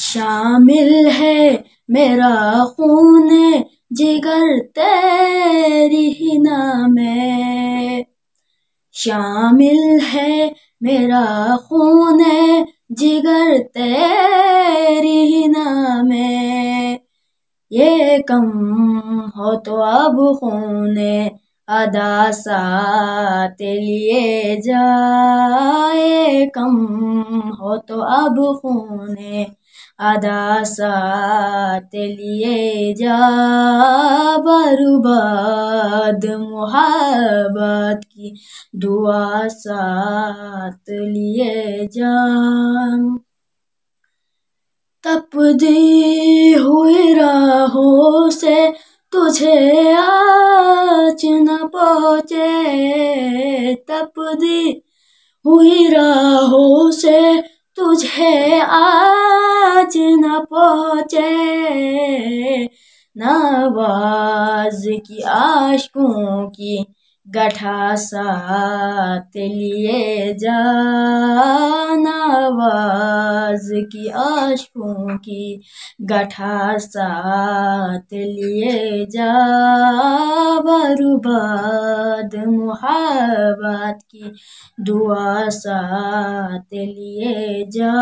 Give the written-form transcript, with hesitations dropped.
शामिल है मेरा खून जिगर तेरी ही नाम में, शामिल है मेरा खून जिगर तेरी ही नाम में। ये कम हो तो अब खून अदा साथ लिए जाए, कम हो तो अब खून अदा साथ लिए जा, बर्बाद मोहब्बत की दुआ साथ लिए जा। तपती हुई राहों से तुझे आज न पहुँचे, तपती हुई राहों से तुझे आज न पहुँचे, नवाज की आशिकों की गठा साथ लिए जा, नवाज की आशिकों की गठा साथ लिए जा, बर्बाद मोहब्बत की दुआ साथ लिए जा।